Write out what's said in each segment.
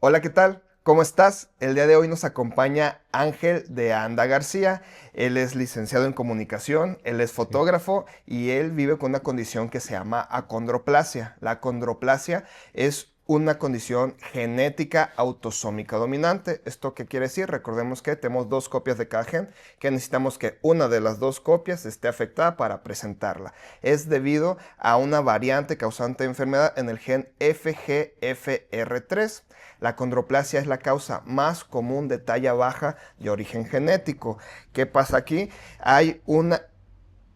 Hola, ¿qué tal? ¿Cómo estás? El día de hoy nos acompaña Ángel de Anda García. Él es licenciado en comunicación, él es Sí. fotógrafo y él vive con una condición que se llama acondroplasia. La acondroplasia es una condición genética autosómica dominante. ¿Esto qué quiere decir? Recordemos que tenemos dos copias de cada gen, que necesitamos que una de las dos copias esté afectada para presentarla. Es debido a una variante causante de enfermedad en el gen FGFR3. La condroplasia es la causa más común de talla baja de origen genético. ¿Qué pasa aquí? Hay una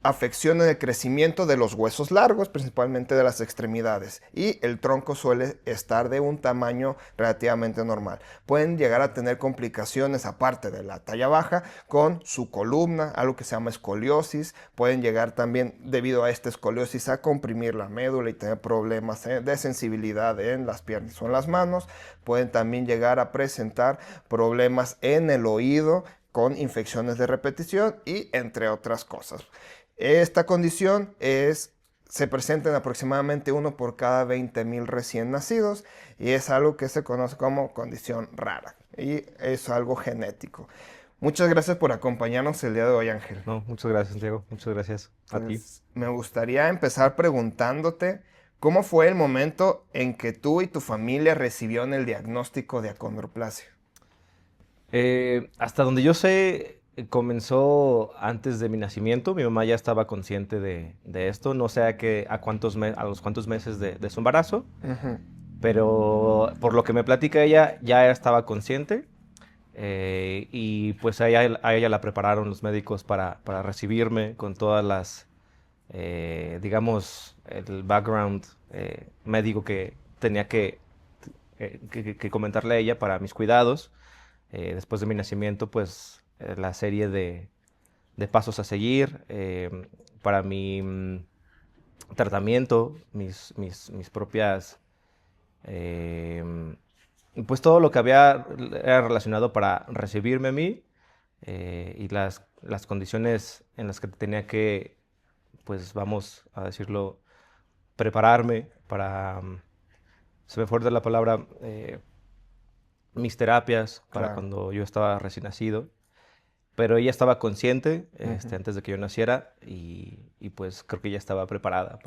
afección en el crecimiento de los huesos largos, principalmente de las extremidades, y el tronco suele estar de un tamaño relativamente normal. Pueden llegar a tener complicaciones aparte de la talla baja con su columna, algo que se llama escoliosis. Pueden llegar también, debido a esta escoliosis, a comprimir la médula y tener problemas de sensibilidad en las piernas o en las manos. Pueden también llegar a presentar problemas en el oído con infecciones de repetición y entre otras cosas. Esta condición se presenta en aproximadamente uno por cada 20,000 recién nacidos y es algo que se conoce como condición rara y es algo genético. Muchas gracias por acompañarnos el día de hoy, Ángel. No, muchas gracias, Diego. Muchas gracias a ti. Pues me gustaría empezar preguntándote cómo fue el momento en que tú y tu familia recibieron el diagnóstico de acondroplasia. Hasta donde yo sé, comenzó antes de mi nacimiento. Mi mamá ya estaba consciente de esto. No sé a los cuántos meses de su embarazo, Ujú. pero por lo que me platica ella, ya estaba consciente. Y pues a ella la prepararon los médicos para recibirme con todas digamos, el background médico que tenía que comentarle a ella para mis cuidados. Después de mi nacimiento, pues la serie de pasos a seguir para mi tratamiento, mis propias, eh, pues todo lo que había era relacionado para recibirme a mí y las condiciones en las que tenía que, pues vamos a decirlo, prepararme para, se me fue de la palabra, mis terapias para Claro. cuando yo estaba recién nacido. Pero ella estaba consciente Ujú. antes de que yo naciera y pues creo que ella estaba preparada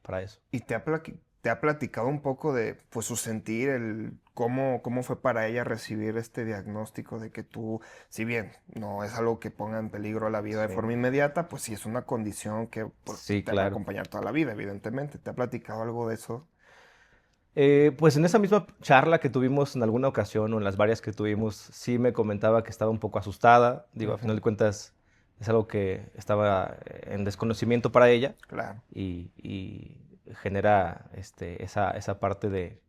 para eso. ¿Y te ha platicado un poco de pues, su sentir, cómo fue para ella recibir este diagnóstico de que tú, si bien no es algo que ponga en peligro la vida de Sí, forma inmediata, pues sí es una condición que pues, sí, te va a claro. acompañar toda la vida, evidentemente? ¿Te ha platicado algo de eso? Pues en esa misma charla que tuvimos en alguna ocasión o en las varias que tuvimos, sí me comentaba que estaba un poco asustada. Digo, a final Ujú. de cuentas es algo que estaba en desconocimiento para ella Claro, y genera esa parte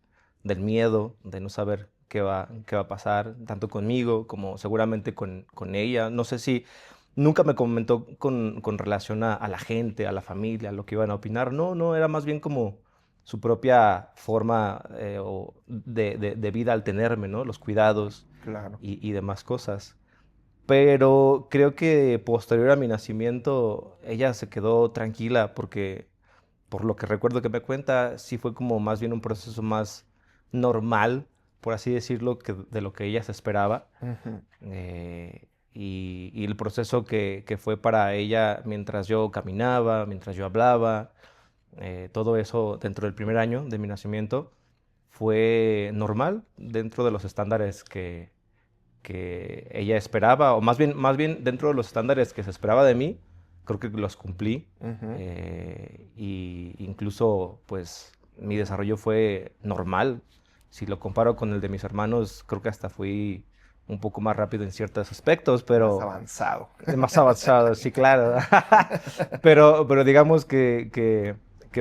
del miedo, de no saber qué va a pasar, tanto conmigo como seguramente con ella. No sé si nunca me comentó con relación a la gente, a la familia, a lo que iban a opinar. No, no, era más bien como su propia forma de vida al tenerme, ¿no? Los cuidados claro. y demás cosas. Pero creo que posterior a mi nacimiento, ella se quedó tranquila porque, por lo que recuerdo que me cuenta, sí fue como más bien un proceso más normal, por así decirlo, que de lo que ella se esperaba. Ujú. Y el proceso que fue para ella mientras yo caminaba, mientras yo hablaba, todo eso dentro del primer año de mi nacimiento fue normal dentro de los estándares que ella esperaba, o más bien dentro de los estándares que se esperaba de mí, creo que los cumplí. Ujú. Y incluso, pues, mi desarrollo fue normal. Si lo comparo con el de mis hermanos, creo que hasta fui un poco más rápido en ciertos aspectos, Más pero avanzado. más avanzado, sí, claro. Pero digamos que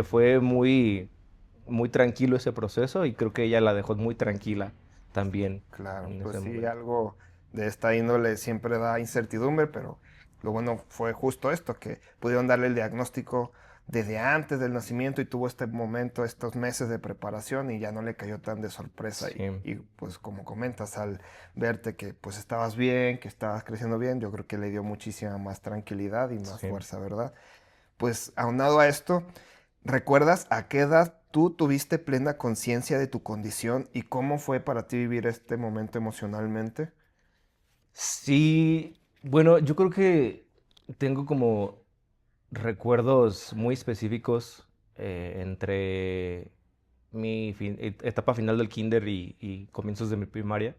fue muy tranquilo ese proceso y creo que ella la dejó muy tranquila también Claro, en pues ese sí, momento. algo de esta índole siempre da incertidumbre, pero lo bueno fue justo esto, que pudieron darle el diagnóstico desde antes del nacimiento y tuvo este momento, estos meses de preparación y ya no le cayó tan de sorpresa Sí, pues como comentas, al verte que pues estabas bien, que estabas creciendo bien, yo creo que le dio muchísima más tranquilidad y más sí. fuerza, ¿verdad? Pues aunado a esto, ¿recuerdas a qué edad ¿Tú tuviste plena conciencia de tu condición y cómo fue para ti vivir este momento emocionalmente? Sí, bueno, yo creo que tengo como recuerdos muy específicos entre mi etapa final del kinder y comienzos de mi primaria.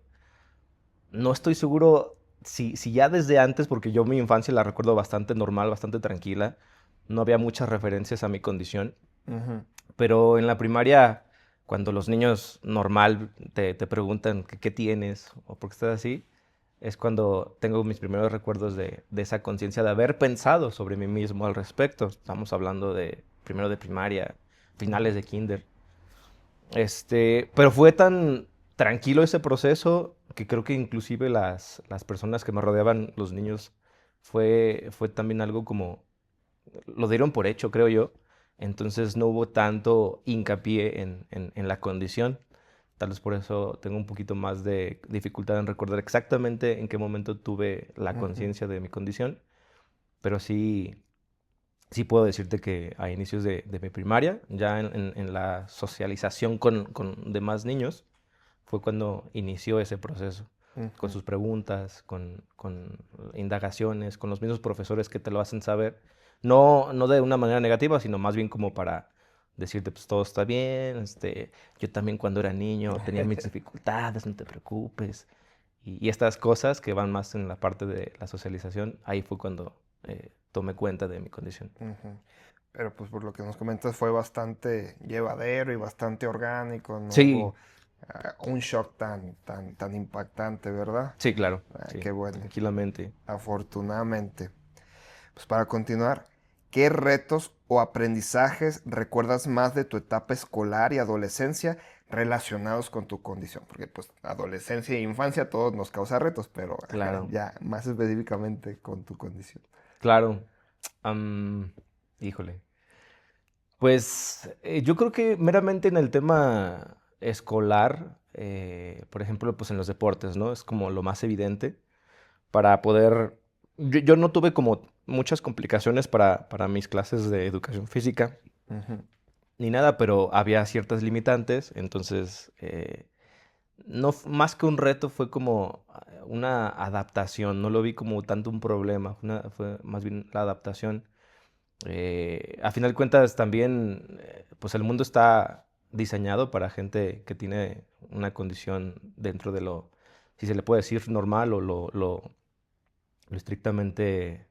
No estoy seguro si ya desde antes, porque yo mi infancia la recuerdo bastante normal, bastante tranquila. No había muchas referencias a mi condición. Ujú, Pero en la primaria, cuando los niños normal te preguntan qué tienes o por qué estás así, es cuando tengo mis primeros recuerdos de esa conciencia de haber pensado sobre mí mismo al respecto. Estamos hablando de primero de primaria, finales de kinder. Pero fue tan tranquilo ese proceso que creo que inclusive las personas que me rodeaban, los niños, fue también algo como, lo dieron por hecho, creo yo. Entonces no hubo tanto hincapié en la condición. Tal vez por eso tengo un poquito más de dificultad en recordar exactamente en qué momento tuve la ujú, conciencia de mi condición, pero sí puedo decirte que a inicios de mi primaria, ya en la socialización con demás niños, fue cuando inició ese proceso, con ujú. sus preguntas, con indagaciones, con los mismos profesores que te lo hacen saber, no de una manera negativa, sino más bien como para decirte, pues todo está bien, yo también cuando era niño tenía mis dificultades, no te preocupes. Y estas cosas que van más en la parte de la socialización, ahí fue cuando tomé cuenta de mi condición. Ujú. Pero pues por lo que nos comentas fue bastante llevadero y bastante orgánico, no Sí, hubo un shock tan impactante, ¿verdad? sí, claro, Qué sí, bueno, tranquilamente. afortunadamente. Pues para continuar, ¿qué retos o aprendizajes recuerdas más de tu etapa escolar y adolescencia relacionados con tu condición? Porque pues adolescencia e infancia todos nos causa retos, pero Claro, ya más específicamente con tu condición. claro. Am, híjole. Pues yo creo que meramente en el tema escolar, por ejemplo, pues en los deportes, ¿no? Es como lo más evidente para poder... Yo no tuve como muchas complicaciones para mis clases de educación física Ujú, ni nada, pero había ciertas limitantes, entonces no, más que un reto fue como una adaptación, no lo vi como tanto un problema, fue más bien la adaptación. A final de cuentas, también, pues el mundo está diseñado para gente que tiene una condición dentro de lo, si se le puede decir, normal o lo estrictamente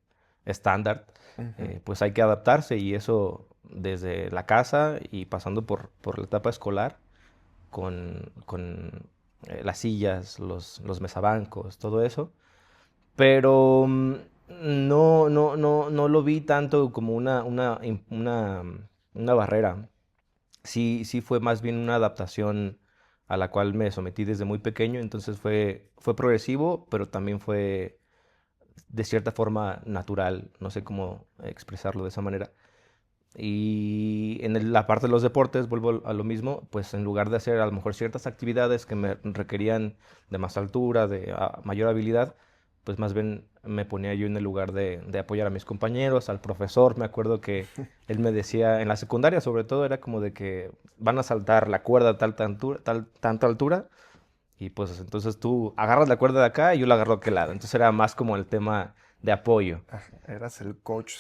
estándar, ujú, pues hay que adaptarse y eso desde la casa y pasando por la etapa escolar con las sillas, los mesabancos, todo eso. Pero no lo vi tanto como una barrera. Sí fue más bien una adaptación a la cual me sometí desde muy pequeño, entonces fue progresivo, pero también fue de cierta forma natural, no sé cómo expresarlo de esa manera. Y en la parte de los deportes, vuelvo a lo mismo, pues en lugar de hacer a lo mejor ciertas actividades que me requerían de más altura, de mayor habilidad, pues más bien me ponía yo en el lugar de apoyar a mis compañeros, al profesor. Me acuerdo que él me decía, en la secundaria sobre todo, era como de que van a saltar la cuerda a tanta altura, y pues entonces tú agarras la cuerda de acá y yo la agarro de aquel lado. Entonces era más como el tema de apoyo. Eras el coach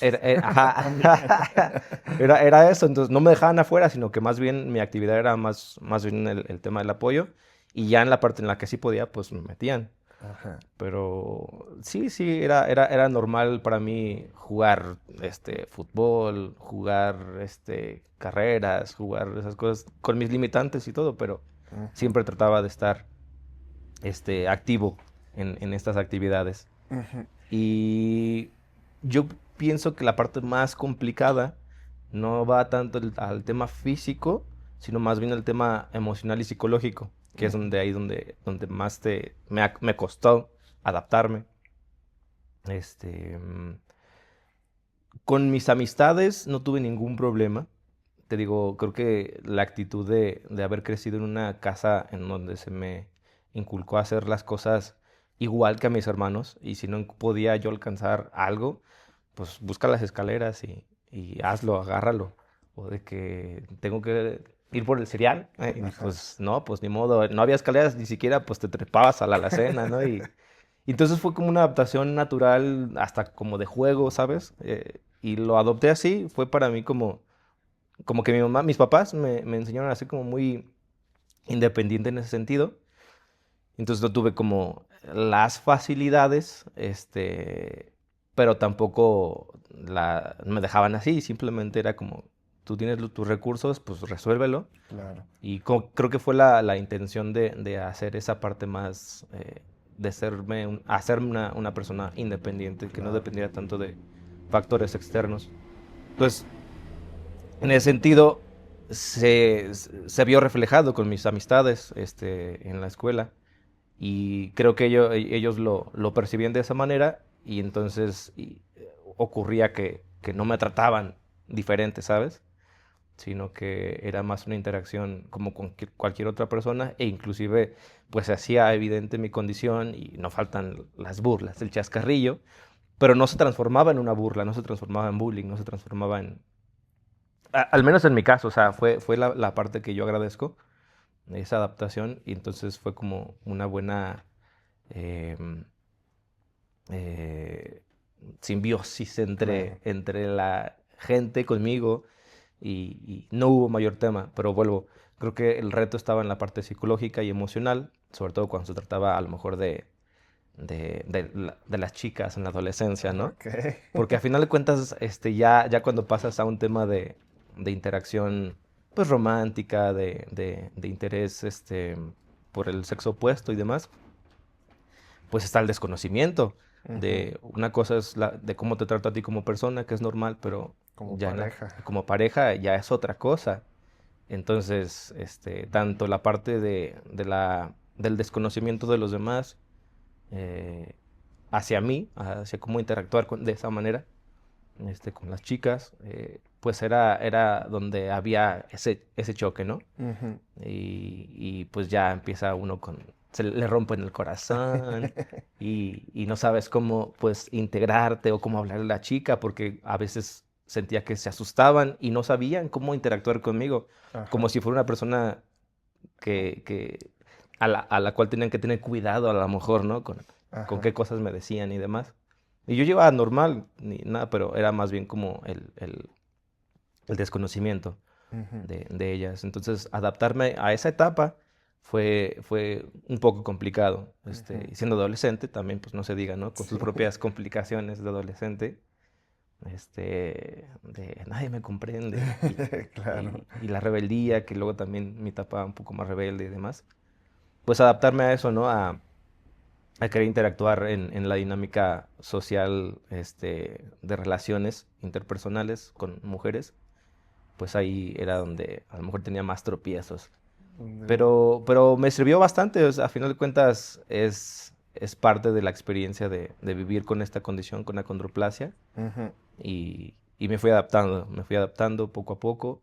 también. Ajá. Era eso, entonces no me dejaban afuera, sino que más bien mi actividad era más bien el tema del apoyo y ya en la parte en la que sí podía, pues me metían. Ajá. Pero sí, era normal para mí jugar fútbol, jugar carreras, jugar esas cosas con mis limitantes y todo, pero Ujú, siempre trataba de estar activo en estas actividades. ujú, Y yo pienso que la parte más complicada no va tanto al tema físico, sino más bien al tema emocional y psicológico, que es ujú, donde más me costó adaptarme. Este, mm, con mis amistades no tuve ningún problema. Te digo, creo que la actitud de haber crecido en una casa en donde se me inculcó a hacer las cosas igual que a mis hermanos, y si no podía yo alcanzar algo, pues busca las escaleras y hazlo, agárralo. O de que tengo que ir por el cereal. Y pues no, pues ni modo, no había escaleras ni siquiera, pues te trepabas a la alacena, ¿no? Y entonces fue como una adaptación natural, hasta como de juego, ¿sabes? Y lo adopté así, fue para mí como que mi mamá, mis papás me enseñaron así como muy independiente en ese sentido. Entonces no tuve como las facilidades, pero tampoco me dejaban así, simplemente era como, tú tienes tus recursos, pues resuélvelo. Claro. Y creo que fue la intención de hacer esa parte más, de hacerme una persona independiente, que no Claro. dependiera tanto de factores externos. Entonces, en ese sentido, se vio reflejado con mis amistades en la escuela. Y creo que ellos lo percibían de esa manera y entonces ocurría que no me trataban diferente, ¿sabes? Sino que era más una interacción como con cualquier otra persona e inclusive pues se hacía evidente mi condición y no faltan las burlas, el chascarrillo, pero no se transformaba en una burla, no se transformaba en bullying, no se transformaba al menos en mi caso, o sea, fue la parte que yo agradezco, esa adaptación, y entonces fue como una buena em, eh, simbiosis Claro. entre la gente conmigo y no hubo mayor tema, pero vuelvo, creo que el reto estaba en la parte psicológica y emocional, sobre todo cuando se trataba a lo mejor de las chicas en la adolescencia, ¿no? Ok. Porque a final de cuentas, ya cuando pasas a un tema de interacción, pues romántica, de interés, por el sexo opuesto y demás, pues está el desconocimiento Ujú. de una cosa es de cómo te trato a ti como persona, que es normal, pero Como ya pareja. como pareja ya es otra cosa. Entonces, tanto la parte del desconocimiento de los demás eh, hacia mí, hacia cómo interactuar de esa manera, con las chicas, pues era donde había ese choque, ¿no? Ujú. Y pues ya empieza uno se le rompen el corazón y no sabes cómo pues integrarte o cómo hablarle a la chica porque a veces sentía que se asustaban y no sabían cómo interactuar conmigo, como Ajá. si fuera una persona a la cual tenían que tener cuidado a lo mejor, ¿no? Con Ajá. qué cosas me decían y demás. Y yo llevaba normal, ni nada, pero era más bien como el desconocimiento Ujú. de ellas. Entonces, adaptarme a esa etapa fue un poco complicado. Ujú. Y siendo adolescente, también, pues no se diga, ¿no? Con sus Sí. propias complicaciones de adolescente, de nadie me comprende. Y, Claro. y la rebeldía, que luego también mi etapa un poco más rebelde y demás. Pues adaptarme a eso, ¿no? A querer interactuar en la dinámica social, de relaciones interpersonales con mujeres, pues ahí era donde a lo mejor tenía más tropiezos. Donde- Pero me sirvió bastante, o sea, a final de cuentas es parte de la experiencia de vivir con esta condición, con la acondroplasia, Ujú. y me fui adaptando poco a poco,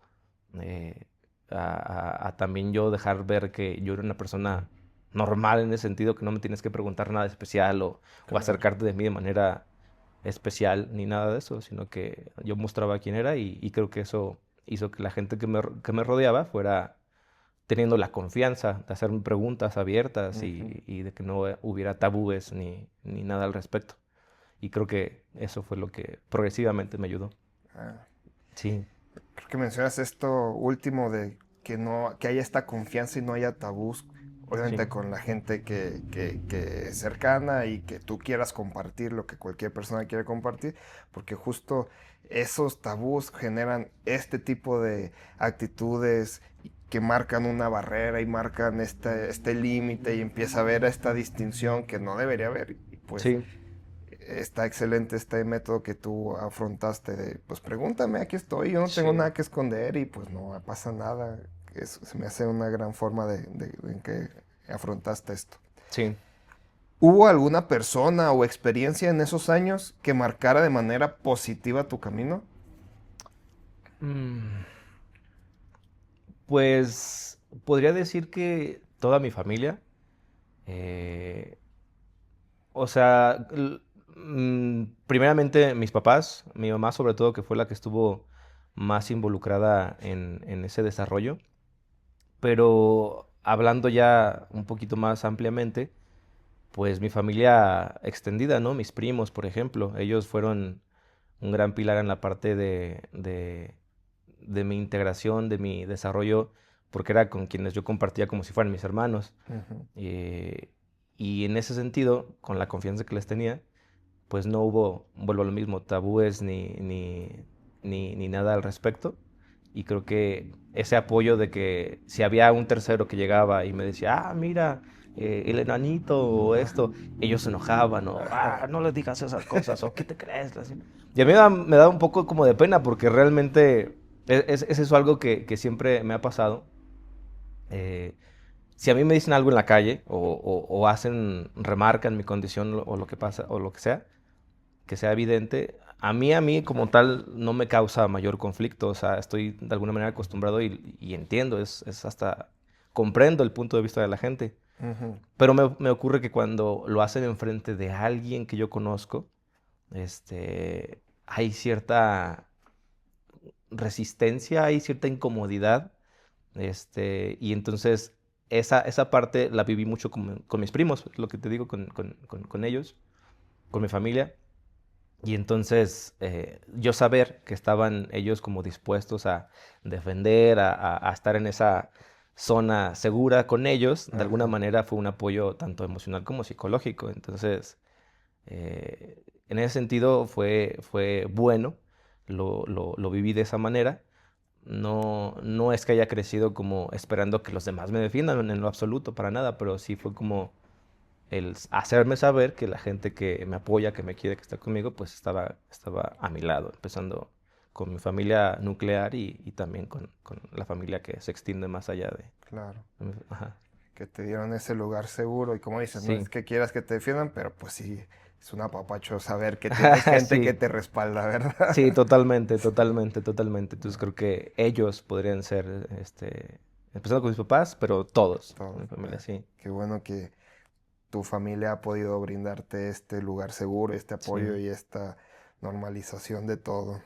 eh, a también yo dejar ver que yo era una persona normal en ese sentido, que no me tienes que preguntar nada especial o Claro. acercarte de mí de manera especial ni nada de eso, sino que yo mostraba quién era y creo que eso hizo que la gente que me rodeaba fuera teniendo la confianza de hacerme preguntas abiertas Ujú. y de que no hubiera tabúes ni nada al respecto. Y creo que eso fue lo que progresivamente me ayudó. Ah, Sí, creo que mencionas esto último de que no, que haya esta confianza y no haya tabús, sí, obviamente con la gente que es cercana y que tú quieras compartir lo que cualquier persona quiere compartir, porque justo esos tabús generan este tipo de actitudes que marcan una barrera y marcan este límite y empieza a haber esta distinción que no debería haber. Y pues sí, está excelente este método que tú afrontaste de, pues pregúntame, aquí estoy, yo no tengo sí, nada que esconder y pues no pasa nada. Eso se me hace una gran forma en que afrontaste esto. sí. ¿Hubo alguna persona o experiencia en esos años que marcara de manera positiva tu camino? Mm, Pues podría decir que toda mi familia, eh, o sea, primeramente mis papás, mi mamá sobre todo, que fue la que estuvo más involucrada en ese desarrollo. Pero hablando ya un poquito más ampliamente, pues mi familia extendida, ¿no? Mis primos, por ejemplo, ellos fueron un gran pilar en la parte de mi integración, de mi desarrollo, porque era con quienes yo compartía como si fueran mis hermanos. Ujú. Eh, y en ese sentido, con la confianza que les tenía, pues no hubo, vuelvo a lo mismo, tabúes ni nada al respecto. Y creo que ese apoyo de que si había un tercero que llegaba y me decía, ah, mira, el enanito o esto, ellos se enojaban o, ah, no les digas esas cosas o, ¿qué te crees? Así. Y a mí me da un poco como de pena porque realmente es eso algo que siempre me ha pasado. Eh, si a mí me dicen algo en la calle o hacen, remarcan mi condición o lo que pasa o lo que sea evidente, a mí como tal no me causa mayor conflicto, o sea, estoy de alguna manera acostumbrado y entiendo, es hasta comprendo el punto de vista de la gente, Ujú. pero me ocurre que cuando lo hacen enfrente de alguien que yo conozco, hay cierta resistencia, hay cierta incomodidad, y entonces esa parte la viví mucho con mis primos, lo que te digo, con ellos, con mi familia. Y entonces yo saber que estaban ellos como dispuestos a defender, a estar en esa zona segura con ellos, de alguna Ajá. manera fue un apoyo tanto emocional como psicológico. Entonces, en ese sentido fue bueno, lo viví de esa manera. No es que haya crecido como esperando que los demás me defiendan en lo absoluto, para nada, pero sí fue como el hacerme saber que la gente que me apoya, que me quiere, que está conmigo, pues estaba a mi lado, empezando con mi familia nuclear y también con la familia que se extiende más allá Claro. Ajá. Que te dieron ese lugar seguro y como dices, no Sí, es que quieras que te defiendan, pero pues sí, es un apapacho saber que tienes gente que sí, te respalda, sí, ¿verdad? totalmente, Sí. totalmente, totalmente. Entonces creo que ellos podrían ser, empezando con mis papás, pero todos, Todo. mi familia, sí, Qué bueno que tu familia ha podido brindarte este lugar seguro, este apoyo sí. y esta normalización de todo.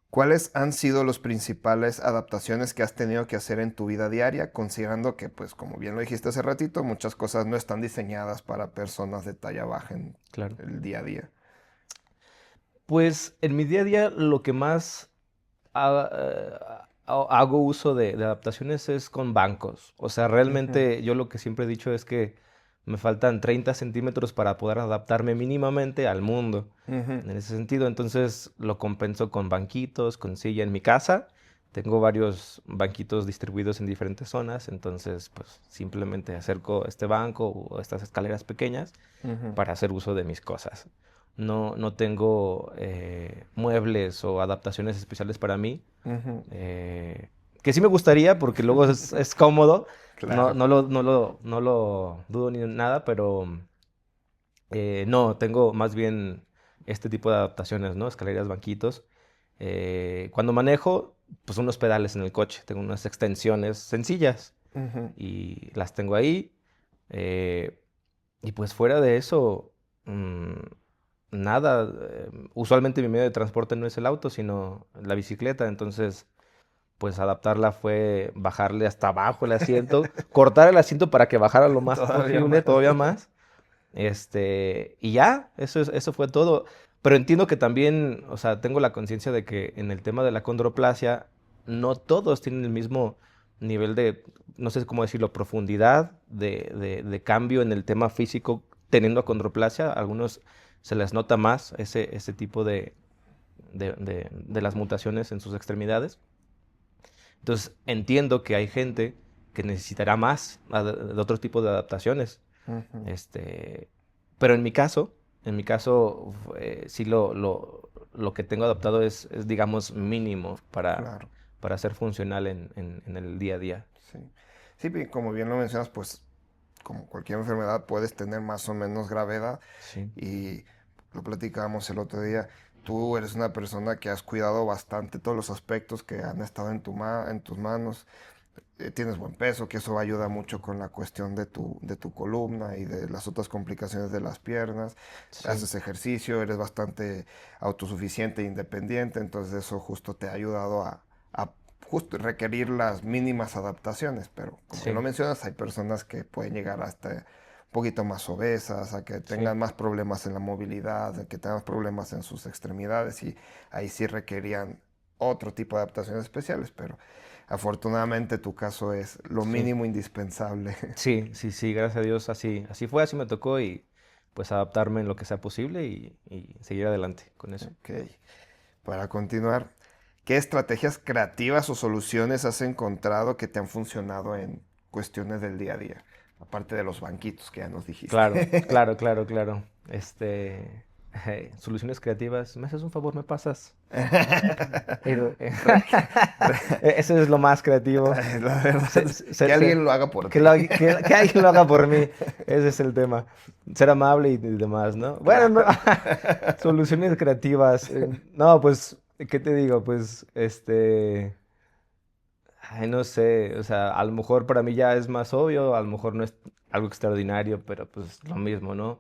¿Cuáles han sido las principales adaptaciones que has tenido que hacer en tu vida diaria, considerando que, pues, como bien lo dijiste hace ratito, muchas cosas no están diseñadas para personas de talla baja en Claro. el día a día? Pues en mi día a día lo que más hago uso de adaptaciones es con bancos. O sea, Ujú. realmente yo lo que siempre he dicho es que me faltan 30 centímetros para poder adaptarme mínimamente al mundo. Ujú. En ese sentido, entonces lo compenso con banquitos, con silla en mi casa. Tengo varios banquitos distribuidos en diferentes zonas, entonces pues simplemente acerco este banco o estas escaleras pequeñas Ujú. para hacer uso de mis cosas. No tengo muebles o adaptaciones especiales para mí, Ujú. eh, que sí me gustaría porque luego es cómodo, Claro. no lo dudo ni nada, pero no, tengo más bien este tipo de adaptaciones, ¿no? Escaleras, banquitos. Cuando manejo, pues unos pedales en el coche, tengo unas extensiones sencillas Ujú. y las tengo ahí. eh, y pues fuera de eso, nada. Usualmente mi medio de transporte no es el auto, sino la bicicleta. Entonces, pues adaptarla fue bajarle hasta abajo el asiento, cortar el asiento para que bajara lo más Todavía posible, más. todavía más. Y ya, eso fue todo. Pero entiendo que también, o sea, tengo la conciencia de que en el tema de la condroplasia, no todos tienen el mismo nivel de, no sé cómo decirlo, profundidad de cambio en el tema físico teniendo acondroplasia. A algunos se les nota más ese tipo de las mutaciones en sus extremidades. Entonces, entiendo que hay gente que necesitará más de otro tipo de adaptaciones. Ujú. Este, pero en mi caso, sí lo que tengo adaptado digamos, mínimo Claro. para ser funcional en el día a día. Sí. Sí, como bien lo mencionas, pues como cualquier enfermedad puedes tener más o menos gravedad Sí, y lo platicábamos el otro día. Tú eres una persona que has cuidado bastante todos los aspectos que han estado en tus manos. Tienes buen peso, que eso ayuda mucho con la cuestión de tu columna y de las otras complicaciones de las piernas. sí, Haces ejercicio, eres bastante autosuficiente e independiente, entonces eso justo te ha ayudado a justo requerir las mínimas adaptaciones, pero como Sí, lo mencionas, hay personas que pueden llegar hasta un poquito más obesas, a que sí. tengan más problemas en la movilidad, a que tengan problemas en sus extremidades y ahí sí requerían otro tipo de adaptaciones especiales, pero afortunadamente tu caso es lo Sí, mínimo indispensable. sí, sí, sí, gracias a Dios, así fue, así me tocó y pues adaptarme en lo que sea posible y seguir adelante con eso. Ok, para continuar, ¿qué estrategias creativas o soluciones has encontrado que te han funcionado en cuestiones del día a día? Aparte de los banquitos que ya nos Claro, dijiste. claro, claro, claro. Soluciones creativas. ¿Me haces un favor? ¿Me pasas? El- Rec- re- Eso es lo más creativo. La verdad, Se- se- que se- se- alguien lo haga por que, ti. que alguien lo haga por mí. Ese es el tema. Ser amable y demás, ¿no? Bueno, no. Claro. Soluciones creativas. No, pues, ¿qué te digo? Pues, ay, no sé, o sea, a lo mejor para mí ya es más obvio, a lo mejor no es algo extraordinario, pero pues lo mismo, ¿no?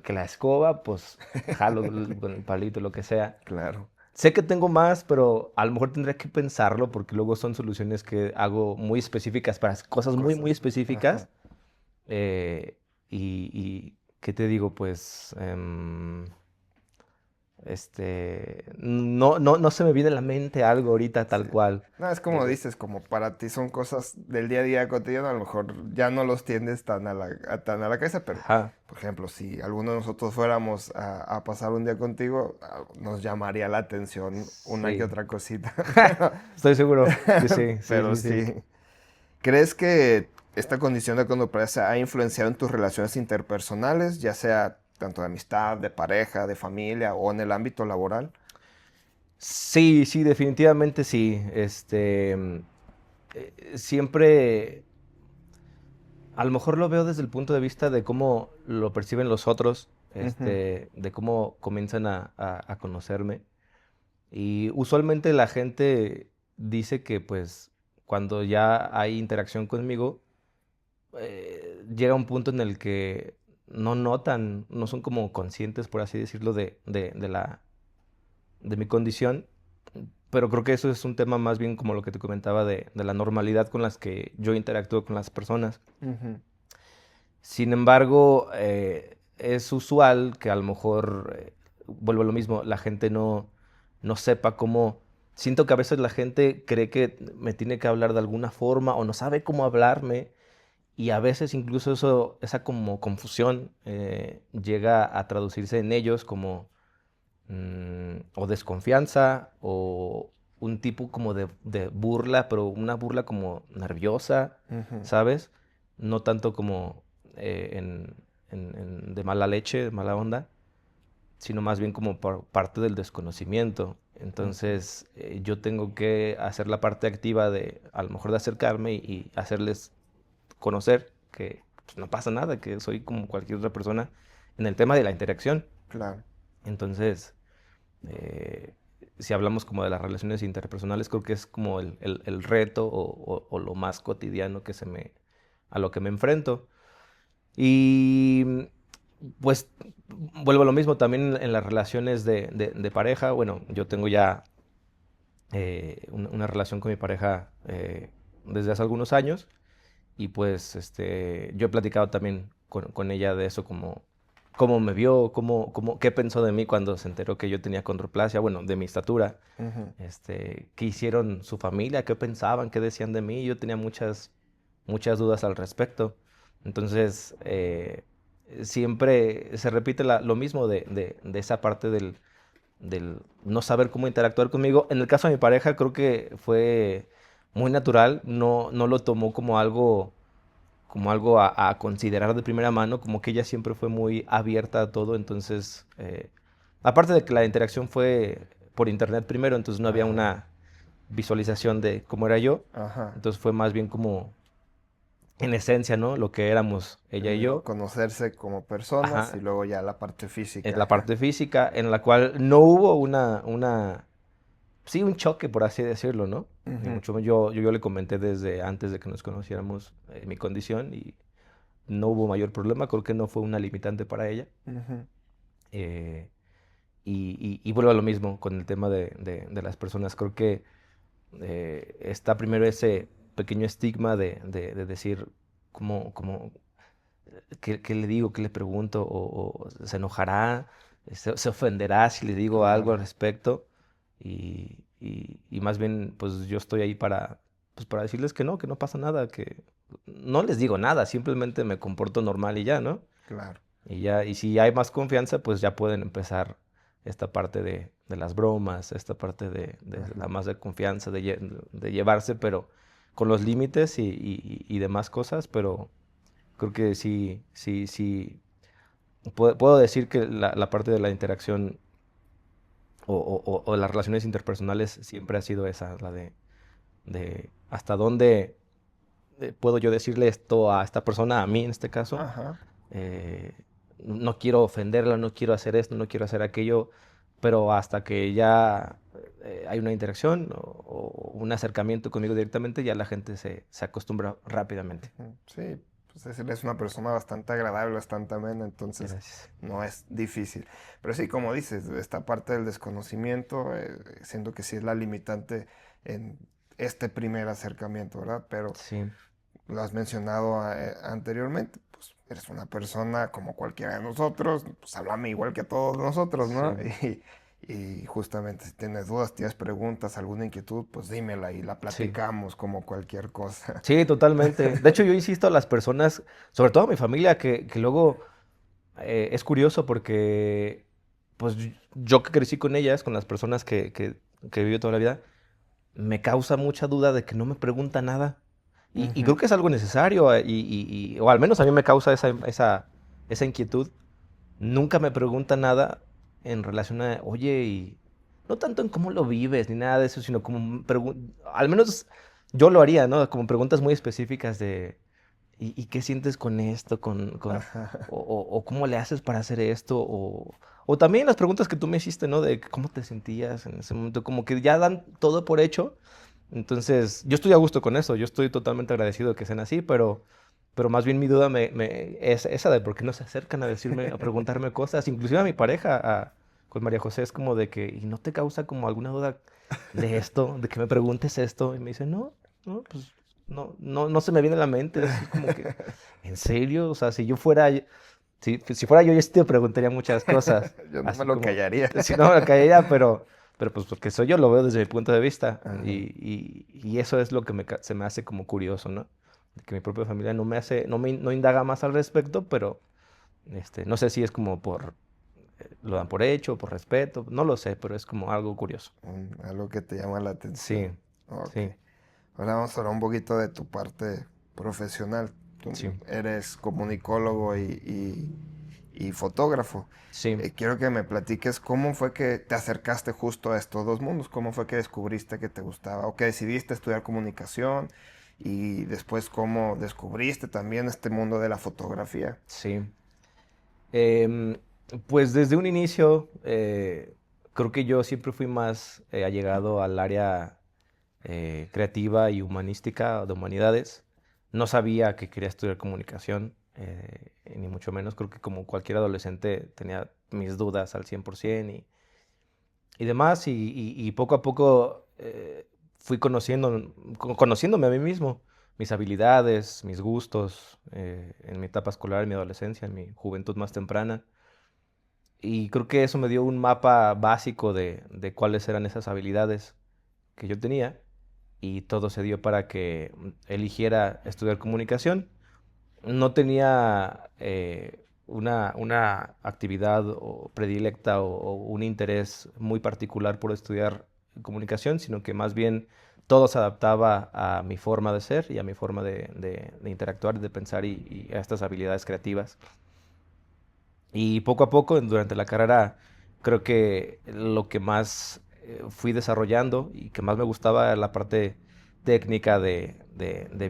Que la escoba, pues jalo con el palito, lo que sea. Claro. Sé que tengo más, pero a lo mejor tendría que pensarlo porque luego son soluciones que hago muy específicas para cosas muy, muy Cosas. Ajá. específicas. eh, ¿Qué te digo? Pues, no se me viene a la mente algo ahorita Sí. tal cual. No, es como Eh, dices, como para ti son cosas del día a día cotidiano, a lo mejor ya no los tienes tan a la cabeza, pero ajá, por ejemplo, si alguno de nosotros fuéramos a pasar un día contigo, nos llamaría la atención una que sí. otra cosita. Estoy seguro que sí, sí, Pero sí, sí. sí. ¿Crees que esta condición de acondroplasia ha influenciado en tus relaciones interpersonales, ya sea tanto de amistad, de pareja, de familia o en el ámbito laboral? Sí, sí, definitivamente sí. Siempre, a lo mejor lo veo desde el punto de vista de cómo lo perciben los otros, Ujú, de cómo comienzan a conocerme. Y usualmente la gente dice que pues cuando ya hay interacción conmigo, llega un punto en el que no notan, no son como conscientes, por así decirlo, de mi condición, pero creo que eso es un tema más bien como lo que te comentaba de la normalidad con las que yo interactúo con las personas. ujú. Sin embargo, es usual que a lo mejor, vuelvo a lo mismo, la gente no sepa cómo. Siento que a veces la gente cree que me tiene que hablar de alguna forma o no sabe cómo hablarme y a veces incluso esa como confusión llega a traducirse en ellos como o desconfianza o un tipo como de burla, pero una burla como nerviosa, Ujú, ¿sabes? No tanto como de mala leche, de mala onda, sino más bien como por parte del desconocimiento. ujú. Entonces, yo tengo que hacer la parte activa de, a lo mejor de acercarme y hacerles conocer que pues, no pasa nada, que soy como cualquier otra persona en el tema de la interacción. Claro, Entonces, eh, si hablamos como de las relaciones interpersonales, creo que es como el reto o lo más cotidiano a lo que me enfrento. Y pues vuelvo a lo mismo también en las relaciones de pareja. Bueno, yo tengo ya una relación con mi pareja desde hace algunos años y pues yo he platicado también con ella de eso, como cómo me vio, qué pensó de mí cuando se enteró que yo tenía condroplasia, bueno, de mi estatura, ujú, qué hicieron su familia, qué pensaban, qué decían de mí. Yo tenía muchas dudas al respecto. Entonces, siempre se repite lo mismo de esa parte del no saber cómo interactuar conmigo. En el caso de mi pareja, creo que fue muy natural, no lo tomó como algo a considerar de primera mano, como que ella siempre fue muy abierta a todo, entonces, aparte de que la interacción fue por internet primero, entonces no había ajá, una visualización de cómo era yo, ajá. entonces fue más bien como en esencia, ¿no? Lo que éramos ella y Primero yo, conocerse como personas y ajá, luego ya la parte en física. la parte física, en la cual no hubo sí, un choque, por así decirlo, ¿no? Ni Ujú, mucho menos. Yo le comenté desde antes de que nos conociéramos mi condición y no hubo mayor problema, creo que no fue una limitante para ella. ujú. Eh, y vuelvo a lo mismo con el tema de las personas. Creo que está primero ese pequeño estigma de decir, ¿cómo, qué le digo, qué le pregunto? O se enojará, se ofenderá si le digo algo al Claro. respecto. Y más bien, pues yo estoy ahí pues, para decirles que no pasa nada, que no les digo nada, simplemente me comporto normal y ya, ¿no? Claro. Y ya, y si hay más confianza, pues ya pueden empezar esta parte de las bromas, esta parte de la Ujú. más de confianza, de llevarse, pero con los límites y demás cosas, pero creo que sí, puedo decir que la parte de la interacción o las relaciones interpersonales siempre ha sido esa, la de hasta dónde puedo yo decirle esto a esta persona, a mí en este caso. Ajá. eh, no quiero ofenderla, no quiero hacer esto, no quiero hacer aquello, pero hasta que ya hay una interacción o un acercamiento conmigo directamente, ya la gente se acostumbra rápidamente. Sí, pues él es una persona bastante agradable, bastante amena, entonces Gracias. no es difícil. Pero sí, como dices, esta parte del desconocimiento, siento que sí es la limitante en este primer acercamiento, ¿verdad? Pero Sí, lo has mencionado anteriormente, pues eres una persona como cualquiera de nosotros, pues háblame igual que todos nosotros, ¿no? sí. Y justamente si tienes dudas, tienes preguntas, alguna inquietud, pues dímela y la Sí, platicamos como cualquier cosa. sí, totalmente. De hecho, yo insisto a las personas, sobre todo a mi familia, que luego es curioso porque, pues yo que crecí con ellas, con las personas que viví toda la vida, me causa mucha duda de que no me pregunta nada. Y creo Ujú. que es algo necesario, o al menos a mí me causa esa inquietud. Nunca me pregunta nada en relación a, oye, y no tanto en cómo lo vives ni nada de eso, sino como, al menos yo lo haría, ¿no? Como preguntas muy específicas de, ¿y qué sientes con esto? Ajá. O cómo le haces para hacer esto? O también las preguntas que tú me hiciste, ¿no? De cómo te sentías en ese momento, como que ya dan todo por hecho. Entonces, yo estoy a gusto con eso, yo estoy totalmente agradecido de que sean así, pero más bien mi duda es esa de por qué no se acercan a decirme, a preguntarme cosas, inclusive a mi pareja, con María José, es como de que, ¿y no te causa como alguna duda de esto, de que me preguntes esto? Y me dice, no, pues no se me viene a la mente, es como que, ¿en serio? O sea, si fuera yo sí te preguntaría muchas cosas, Yo no me así lo como, callaría. si no me caería, pero pues porque soy yo, lo veo desde mi punto de vista. Ajá. Y eso es lo que se me hace como curioso, ¿no? De que mi propia familia no indaga más al respecto, pero no sé si es como lo dan por hecho, por respeto, no lo sé, pero es como algo curioso. Algo que te llama la Sí, atención. Ok. sí, Ahora vamos a hablar un poquito de tu parte profesional. Tú sí, eres comunicólogo y fotógrafo. sí. Quiero que me platiques cómo fue que te acercaste justo a estos dos mundos, cómo fue que descubriste que te gustaba o que decidiste estudiar comunicación y después cómo descubriste también este mundo de la fotografía. Sí. Em, pues desde un inicio, creo que yo siempre fui más allegado al área creativa y humanística de humanidades. No sabía que quería estudiar comunicación, ni mucho menos. Creo que como cualquier adolescente tenía mis dudas al 100% y demás. Y poco a poco fui conociéndome a mí mismo, mis habilidades, mis gustos, en mi etapa escolar, en mi adolescencia, en mi juventud más temprana. Y creo que eso me dio un mapa básico de cuáles eran esas habilidades que yo tenía y todo se dio para que eligiera estudiar comunicación. No tenía una actividad predilecta o un interés muy particular por estudiar comunicación, sino que más bien todo se adaptaba a mi forma de ser y a mi forma de interactuar, de pensar y a estas habilidades creativas. Y poco a poco, durante la carrera, creo que lo que más fui desarrollando y que más me gustaba era la parte técnica de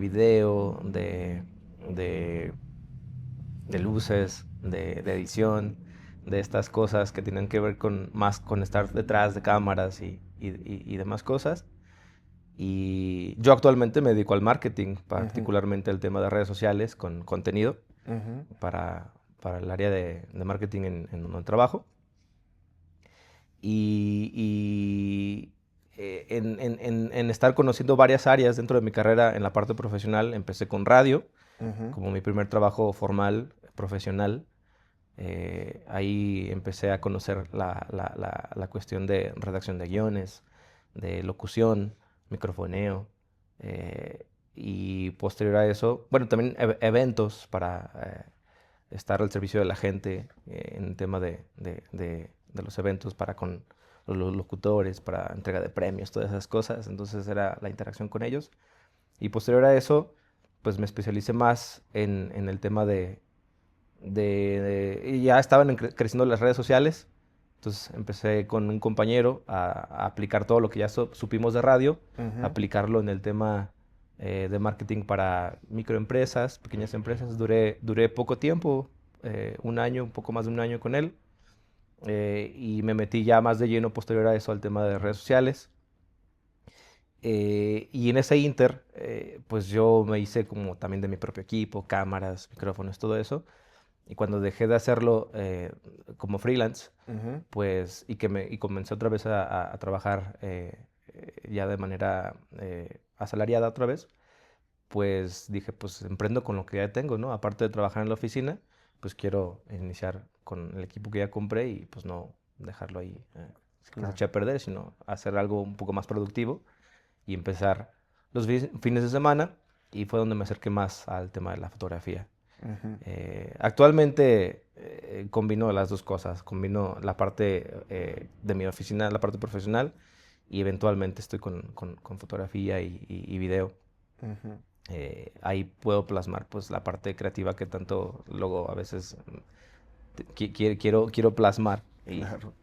video, de, de luces, de edición, de estas cosas que tienen que ver más con estar detrás de cámaras y demás cosas. Y yo actualmente me dedico al marketing, Ujú, particularmente el tema de redes sociales con contenido ujú. para el área de marketing en donde trabajo. Y en estar conociendo varias áreas dentro de mi carrera en la parte profesional. Empecé con radio, como mi primer trabajo formal, profesional. Ahí empecé a conocer la cuestión de redacción de guiones, de locución, microfoneo. Y posterior a eso, bueno, también eventos para estar al servicio de la gente en el tema de los eventos para con los locutores, para entrega de premios, todas esas cosas. Entonces era la interacción con ellos. Y posterior a eso, pues me especialicé más en el tema y ya estaban creciendo las redes sociales. Entonces empecé con un compañero a aplicar todo lo que ya supimos de radio, aplicarlo en el tema de marketing para microempresas, pequeñas empresas. Duré poco tiempo, un año, un poco más de un año con él. Y me metí ya más de lleno posterior a eso al tema de redes sociales. Y en ese inter, pues yo me hice como también de mi propio equipo, cámaras, micrófonos, todo eso. Y cuando dejé de hacerlo como freelance, pues, y comencé otra vez a trabajar ya de manera asalariada otra vez, pues dije, pues emprendo con lo que ya tengo, ¿no? Aparte de trabajar en la oficina, pues quiero iniciar con el equipo que ya compré y pues no dejarlo ahí que se eche a perder, sino hacer algo un poco más productivo y empezar los fines de semana, y fue donde me acerqué más al tema de la fotografía. Actualmente combino las dos cosas, combino la parte de mi oficina, la parte profesional, y eventualmente estoy con fotografía y video. Ahí puedo plasmar pues la parte creativa que tanto luego a veces quiero plasmar Claro.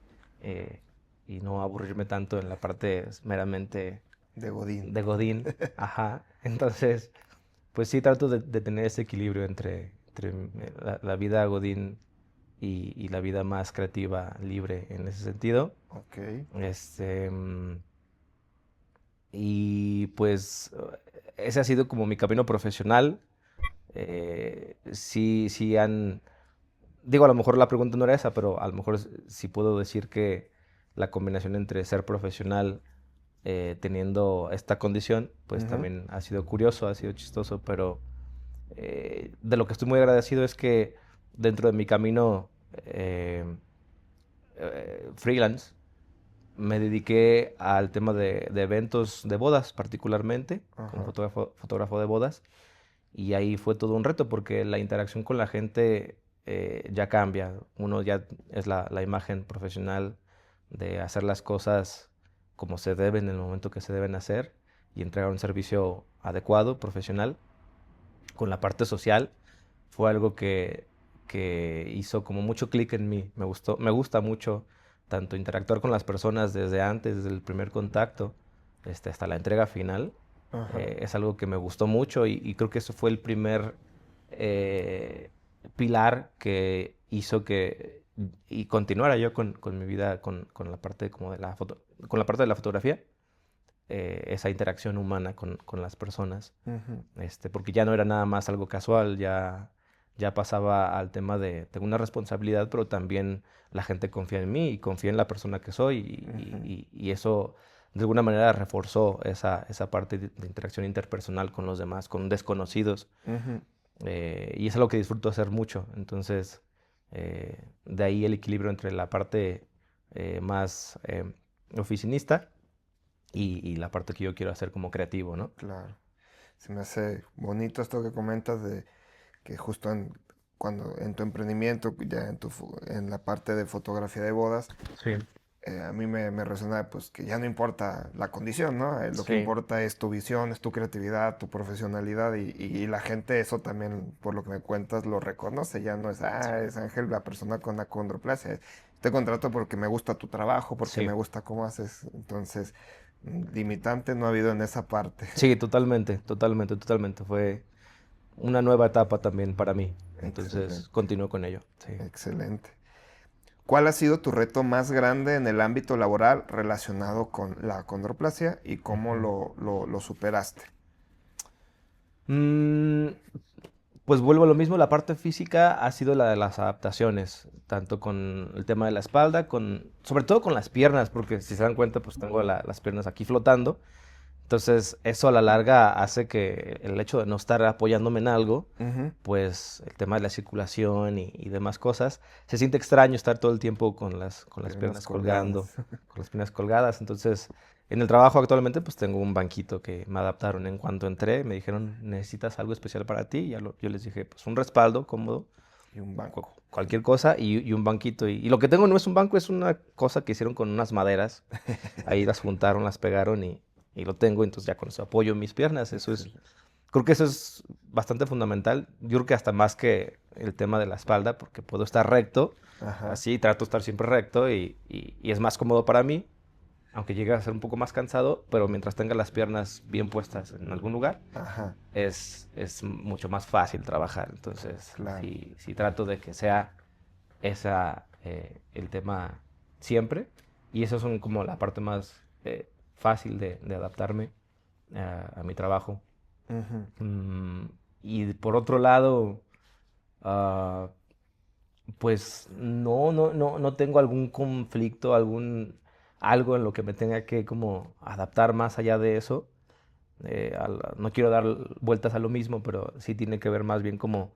Y no aburrirme tanto en la parte meramente De Godín. de Godín. Ajá. Entonces, pues sí trato de tener ese equilibrio entre la vida Godín y la vida más creativa, libre en ese sentido. Ok. Este, y pues ese ha sido como mi camino profesional. Sí digo, a lo mejor la pregunta no era esa, pero a lo mejor sí puedo decir que la combinación entre ser profesional teniendo esta condición, pues también ha sido curioso, ha sido chistoso, pero de lo que estoy muy agradecido es que dentro de mi camino freelance me dediqué al tema de eventos de bodas particularmente, como fotógrafo de bodas, y ahí fue todo un reto porque la interacción con la gente ya cambia. Uno ya es la imagen profesional de hacer las cosas como se deben en el momento que se deben hacer y entregar un servicio adecuado, profesional. Con la parte social fue algo que hizo como mucho clic en mí. Me gusta mucho tanto interactuar con las personas desde antes, desde el primer contacto, hasta la entrega final. Es algo que me gustó mucho y creo que eso fue el primer pilar que hizo que y continuara yo con mi vida con la parte como de la con la parte de la fotografía, esa interacción humana con las personas, porque ya no era nada más algo casual, ya pasaba al tema de tengo una responsabilidad, pero también la gente confía en mí y confía en la persona que soy y eso de alguna manera reforzó esa parte de interacción interpersonal con los demás, con desconocidos. Y es algo que disfruto hacer mucho. Entonces, de ahí el equilibrio entre la parte más oficinista y la parte que yo quiero hacer como creativo, ¿no? Claro. Se me hace bonito esto que comentas de que justo cuando en tu emprendimiento, ya en la parte de fotografía de bodas, Sí, a mí me resuena pues que ya no importa la condición, ¿no? Lo que sí, importa es tu visión, es tu creatividad, tu profesionalidad y la gente eso también, por lo que me cuentas, lo reconoce. Ya no es, es Ángel la persona con acondroplasia. Te contrato porque me gusta tu trabajo, porque sí. me gusta cómo haces. Entonces, limitante no ha habido en esa parte. Sí, totalmente, totalmente, totalmente. Fue una nueva etapa también para mí. Entonces, Excelente, continúo con ello. Sí. excelente. ¿Cuál ha sido tu reto más grande en el ámbito laboral relacionado con la acondroplasia y cómo Ujú. lo superaste? Mm, Pues vuelvo a lo mismo, la parte física ha sido la de las adaptaciones, tanto con el tema de la espalda, sobre todo con las piernas, porque si se dan cuenta, pues tengo las piernas aquí flotando. Entonces, eso a la larga hace que el hecho de no estar apoyándome en algo, Ujú. pues el tema de la circulación y demás cosas, se siente extraño estar todo el tiempo con las Piernas piernas colgando, colgadas. con las piernas colgadas. Entonces, en el trabajo actualmente, pues tengo un banquito que me adaptaron. En cuanto entré, me dijeron, ¿necesitas algo especial para ti? Yo les dije, pues un respaldo cómodo, Y un banco. cualquier cosa y un banquito. Y lo que tengo no es un banco, es una cosa que hicieron con unas maderas. Ahí las juntaron, las pegaron y lo tengo. Entonces ya con eso apoyo mis piernas. Excelente. Creo que eso es bastante fundamental. Yo creo que hasta más que el tema de la espalda, porque puedo estar recto, Ajá, así trato de estar siempre recto y es más cómodo para mí, aunque llegue a ser un poco más cansado, pero mientras tenga las piernas bien puestas en algún lugar, ajá, es mucho más fácil trabajar. Entonces, claro. sí trato de que sea el tema siempre. Y eso son como la parte más fácil de adaptarme a mi trabajo. Ujú. Mm, y por otro lado, ah, pues no tengo algún conflicto, algo en lo que me tenga que como adaptar más allá de eso. No quiero dar vueltas a lo mismo, pero sí tiene que ver más bien como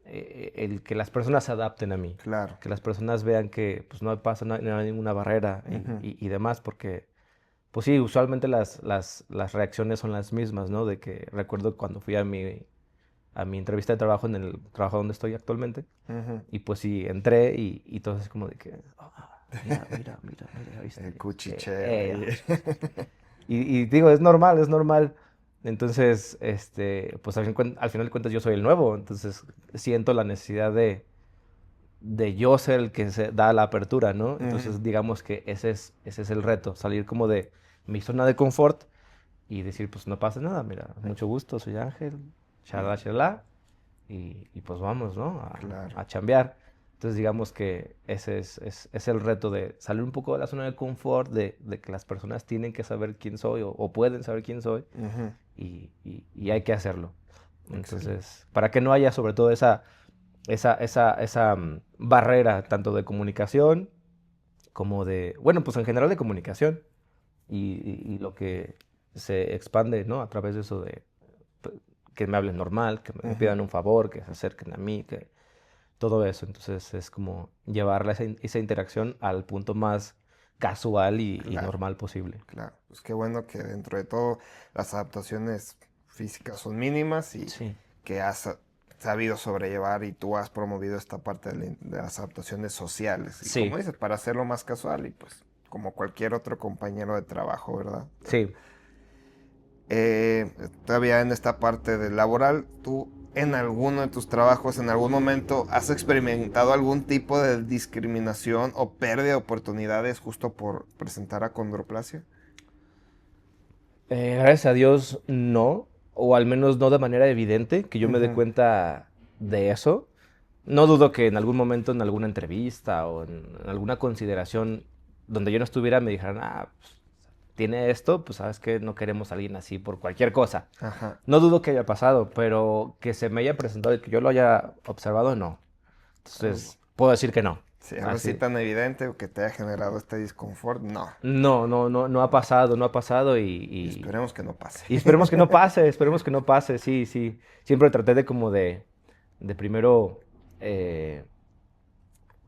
el que las personas se adapten a mí, Claro. que las personas vean que pues no pasa, no hay ninguna barrera Ujú. y demás, porque pues sí, usualmente las reacciones son las mismas, ¿no? De que recuerdo cuando fui a mi entrevista de trabajo en el trabajo donde estoy actualmente, Ujú. y pues sí, entré y todo así como de que, mira, El ¿viste? cuchicheo ahí. Y digo, es normal, es normal. Entonces, pues al final de cuentas yo soy el nuevo, entonces siento la necesidad de yo ser el que se da la apertura, ¿no? Ujú. Entonces, digamos que ese es el reto, salir como de mi zona de confort y decir, pues no pasa nada, mira, mucho gusto, soy Ángel, Y charla, charla, y pues vamos, ¿no? claro, A chambear. Entonces, digamos que ese es el reto de salir un poco de la zona de confort, de que las personas tienen que saber quién soy o pueden saber quién soy ujú, y hay que hacerlo. excelente. Entonces, para que no haya sobre todo esa barrera tanto de comunicación como bueno, pues en general de comunicación y lo que se expande, ¿no? A través de eso p- que me hablen normal, que me Ujú, pidan un favor, que se acerquen a mí, que todo eso. Entonces es como llevar esa interacción al punto más casual y claro, normal posible. claro. Pues qué bueno que dentro de todo las adaptaciones físicas son mínimas y Sí, que has sabido sobrellevar y tú has promovido esta parte de las adaptaciones sociales. Y como sí, dices, para hacerlo más casual y pues como cualquier otro compañero de trabajo, ¿verdad? sí. Todavía en esta parte del laboral, ¿tú en alguno de tus trabajos, en algún momento, has experimentado algún tipo de discriminación o pérdida de oportunidades justo por presentar acondroplasia? Gracias a Dios no, o al menos no de manera evidente, que yo me dé Ujú. cuenta de eso. No dudo que en algún momento, en alguna entrevista o en alguna consideración donde yo no estuviera, me dijeran, pues, tiene esto, pues sabes que no queremos a alguien así por cualquier cosa. Ajá. No dudo que haya pasado, pero que se me haya presentado y que yo lo haya observado, no. Algo. Entonces, puedo decir que no. Sí, algo así Así. tan evidente o que te haya generado este disconfort, no. No ha pasado, no ha pasado Y esperemos que no pase. y esperemos que no pase, sí, sí. Siempre traté de como de primero, eh,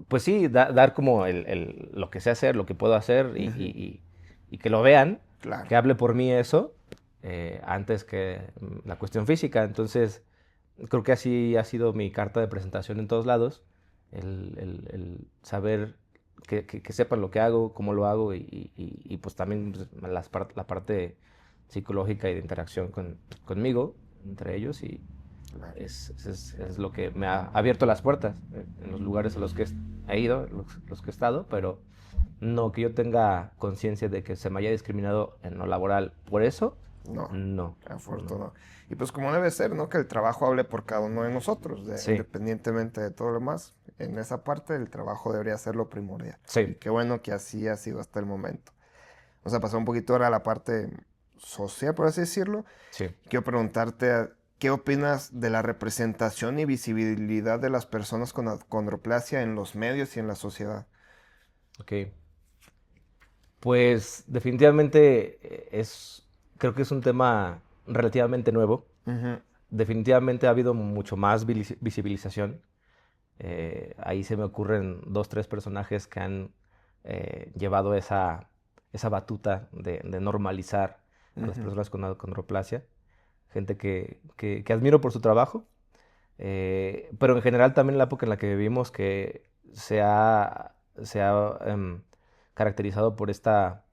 pues sí, dar como lo que sé hacer, lo que puedo hacer Ujú. y que lo vean, Claro. que hable por mí eso, antes que la cuestión física. Entonces, creo que así ha sido mi carta de presentación en todos lados, el saber que sepan lo que hago, cómo lo hago y pues también pues, la parte psicológica y de interacción conmigo, entre ellos, y Claro. es lo que me ha abierto las puertas en los lugares a los que he ido, los que he estado, pero no que yo tenga conciencia de que se me haya discriminado en lo laboral por eso, No, no, no. afortunado. Y pues como debe ser, ¿no? Que el trabajo hable por cada uno de nosotros, Sí, independientemente de todo lo demás. En esa parte el trabajo debería ser lo primordial. Y sí, qué bueno que así ha sido hasta el momento. Vamos a pasar un poquito ahora a la parte social, por así decirlo. sí. Quiero preguntarte, ¿qué opinas de la representación y visibilidad de las personas con acondroplasia en los medios y en la sociedad? Ok. Pues definitivamente creo que es un tema relativamente nuevo. Ujú, Definitivamente ha habido mucho más visibilización. Ahí se me ocurren dos, tres personajes que han llevado esa batuta de normalizar a las ujú, personas con acondroplasia. Gente que admiro por su trabajo, pero en general también la época en la que vivimos que se ha caracterizado por esta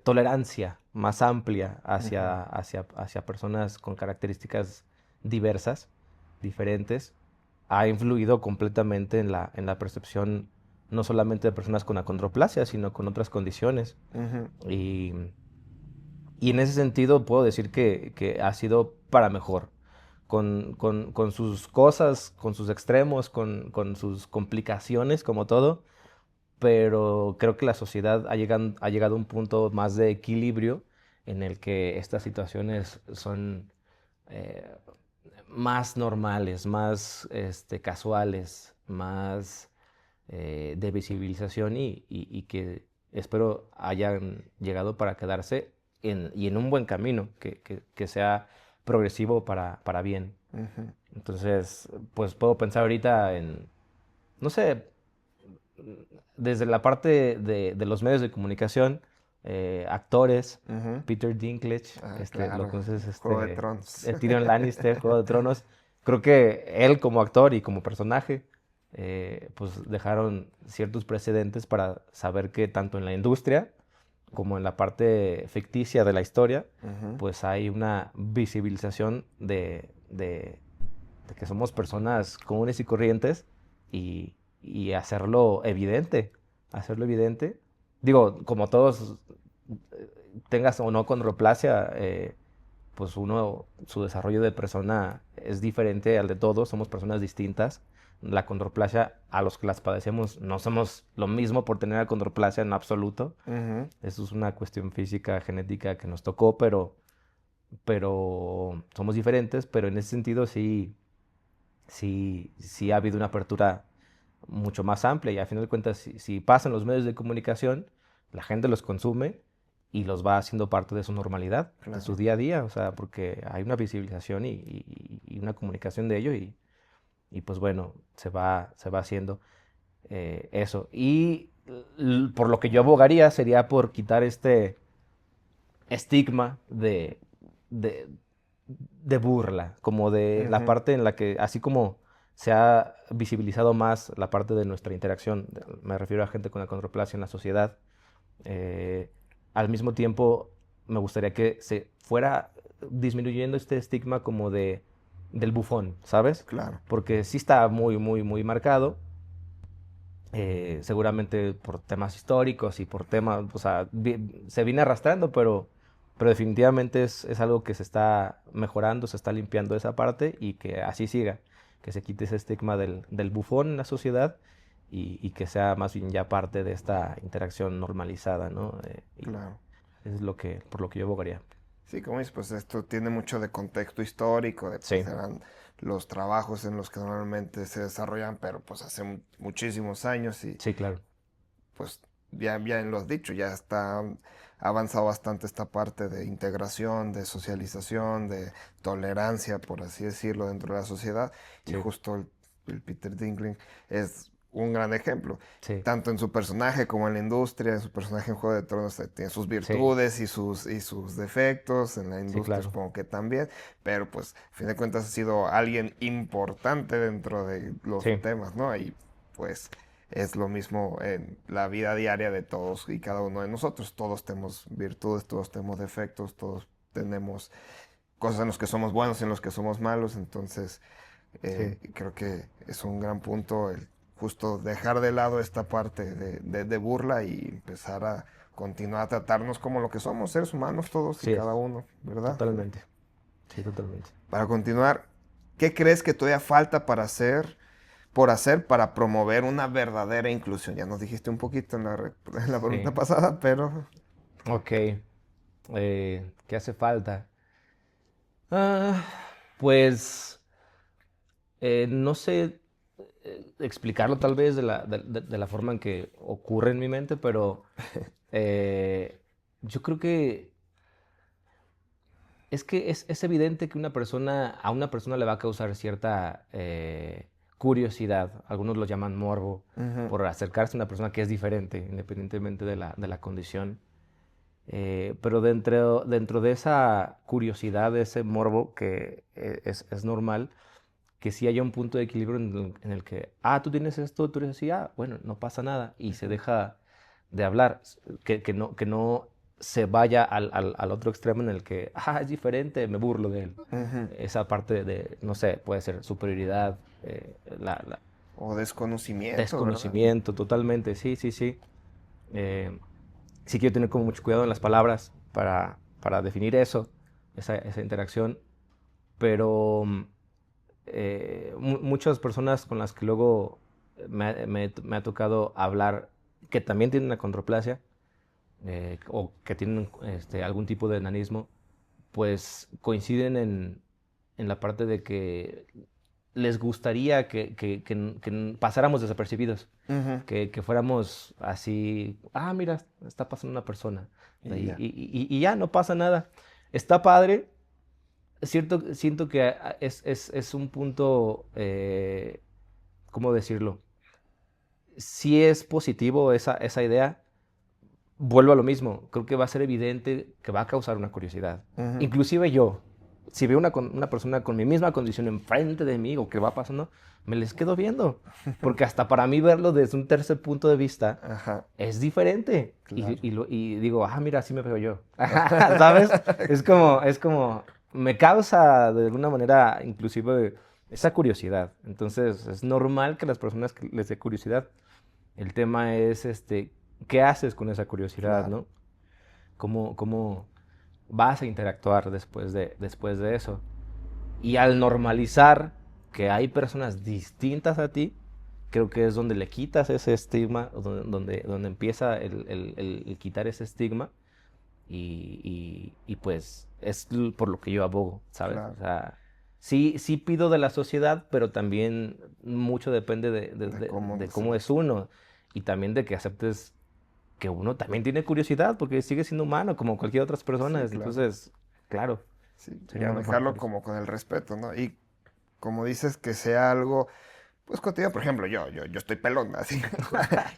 tolerancia más amplia ujú, hacia personas con características diversas, diferentes, ha influido completamente en la percepción no solamente de personas con acondroplasia, sino con otras condiciones. ujú. Y, y en ese sentido puedo decir que ha sido para mejor. Con sus cosas, con sus extremos, con sus complicaciones, como todo, pero creo que la sociedad ha llegado a un punto más de equilibrio en el que estas situaciones son eh, más normales, más casuales, más de visibilización y que espero hayan llegado para quedarse y en un buen camino, que sea progresivo para bien. Ujú, Entonces, pues puedo pensar ahorita en, no sé, desde la parte de los medios de comunicación, actores, ujú. Peter Dinklage, Ah, lo claro. conoces, Juego de Tronos. Tyrion Lannister, Juego de Tronos. Creo que él como actor y como personaje, pues dejaron ciertos precedentes para saber que tanto en la industria como en la parte ficticia de la historia, Ujú, pues hay una visibilización de que somos personas comunes y corrientes y hacerlo evidente, hacerlo evidente. Digo, como todos, tengas o no condroplasia, pues uno, su desarrollo de persona es diferente al de todos, somos personas distintas. La condroplasia, a los que las padecemos, no somos lo mismo por tener condroplasia en absoluto. ujú. Eso es una cuestión física, genética que nos tocó, pero somos diferentes, pero en ese sentido sí ha habido una apertura mucho más amplia y a final de cuentas, si pasan los medios de comunicación, la gente los consume y los va haciendo parte de su normalidad, de su Claro. día a día, o sea, porque hay una visibilización y una comunicación de ello y pues bueno, se va haciendo eso. Y por lo que yo abogaría sería por quitar este estigma de, de burla, como de la Ujú, parte en la que, así como se ha visibilizado más la parte de nuestra interacción, me refiero a gente con achondroplasia en la sociedad, eh, al mismo tiempo me gustaría que se fuera disminuyendo este estigma como del bufón, ¿sabes? claro. Porque sí está muy, muy, muy marcado, seguramente por temas históricos y por temas, o sea, se viene arrastrando, pero definitivamente es algo que se está mejorando, se está limpiando esa parte y que así siga, que se quite ese estigma del bufón en la sociedad y que sea más bien ya parte de esta interacción normalizada, ¿no? Y Claro. es por lo que yo abogaría. Sí, como dices, pues esto tiene mucho de contexto histórico, de pues Sí, eran los trabajos en los que normalmente se desarrollan, pero pues hace muchísimos años y sí, claro. pues ya en los dichos, ya está avanzado bastante esta parte de integración, de socialización, de tolerancia, por así decirlo, dentro de la sociedad. Y Sí, justo el Peter Dinklage es un gran ejemplo. sí, Tanto en su personaje como en la industria, en su personaje en Juego de Tronos tiene sus sí, virtudes y sus defectos, en la sí, industria claro. supongo que también, pero pues a fin de cuentas ha sido alguien importante dentro de los Sí, temas, ¿no? Y pues es lo mismo en la vida diaria de todos y cada uno de nosotros. Todos tenemos virtudes, todos tenemos defectos, todos tenemos cosas en las que somos buenos y en las que somos malos. Entonces, sí, creo que es un gran punto el justo dejar de lado esta parte de burla y empezar a continuar a tratarnos como lo que somos, seres humanos todos y sí, cada uno, ¿verdad? totalmente. Sí, totalmente. Para continuar, ¿qué crees que todavía falta por hacer para promover una verdadera inclusión? Ya nos dijiste un poquito en la pregunta Sí. pasada, pero Ok. ¿Qué hace falta? Ah, pues no sé explicarlo tal vez de la forma en que ocurre en mi mente, pero eh, yo creo que es evidente que a una persona le va a causar cierta curiosidad, algunos lo llaman morbo, Ujú. por acercarse a una persona que es diferente, independientemente de la condición. Pero dentro de esa curiosidad, de ese morbo que es normal, que sí haya un punto de equilibrio en el que, tú tienes esto, tú eres así, bueno, no pasa nada, y se Ujú. deja de hablar, que no se vaya al otro extremo en el que, es diferente, me burlo de él. Ujú. Esa parte de, no sé, puede ser superioridad, la O desconocimiento, ¿verdad? desconocimiento, totalmente, sí, sí, sí. Eh, sí quiero tener como mucho cuidado en las palabras para definir eso, esa interacción, pero muchas personas con las que luego me ha tocado hablar que también tienen achondroplasia o que tienen algún tipo de enanismo, pues coinciden en la parte de que les gustaría que pasáramos desapercibidos, Ujú. que fuéramos así, mira, está pasando una persona, Y ya. y ya no pasa nada. Está padre, siento que es un punto, ¿cómo decirlo? Si es positivo esa idea, vuelvo a lo mismo, creo que va a ser evidente que va a causar una curiosidad. Ujú. Inclusive yo, si veo una persona con mi misma condición enfrente de mí o que va pasando, me les quedo viendo. Porque hasta para mí verlo desde un tercer punto de vista Ajá, es diferente. claro. Y digo, mira, así me veo yo. ¿Sabes? Es como, me causa de alguna manera inclusive esa curiosidad. Entonces es normal que las personas que les dé curiosidad. El tema es, ¿qué haces con esa curiosidad, Claro. no? ¿Cómo vas a interactuar después de eso? Y al normalizar que hay personas distintas a ti, creo que es donde le quitas ese estigma, donde empieza el quitar ese estigma y pues es por lo que yo abogo, ¿sabes? O Claro. sea, sí pido de la sociedad, pero también mucho depende De cómo de se cómo ve. es uno y también de que aceptes que uno también tiene curiosidad porque sigue siendo humano como cualquier otras Sí, personas. claro. Entonces, claro, Sí, sería una forma manejarlo por eso. como con el respeto, ¿no? Y como dices, que sea algo, pues cotidiano. Por ejemplo, yo estoy pelón, así.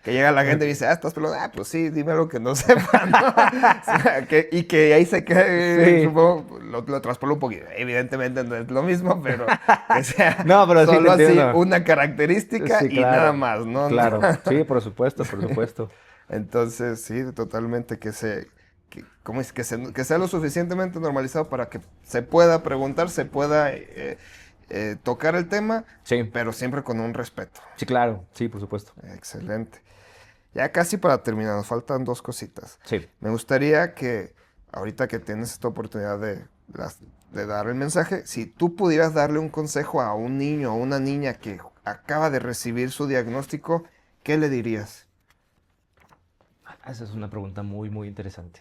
Que llega la gente y dice, estás pelón. Pues sí, dime algo que no sepa, ¿no? O sea, y que ahí se quede, Sí. supongo, lo traspolo un poquito. Evidentemente no es lo mismo, pero que sea No, pero sí te solo así entiendo. una característica Sí, y nada claro. más, ¿no? Claro. Sí, por supuesto, por supuesto. Entonces, sí, totalmente ¿cómo es? Que sea lo suficientemente normalizado para que se pueda preguntar, se pueda tocar el tema, Sí, pero siempre con un respeto. sí, claro. Sí, por supuesto. Excelente. Ya casi para terminar, nos faltan dos cositas. Sí. Me gustaría que ahorita que tienes esta oportunidad de dar el mensaje, si tú pudieras darle un consejo a un niño o una niña que acaba de recibir su diagnóstico, ¿qué le dirías? Esa es una pregunta muy, muy interesante.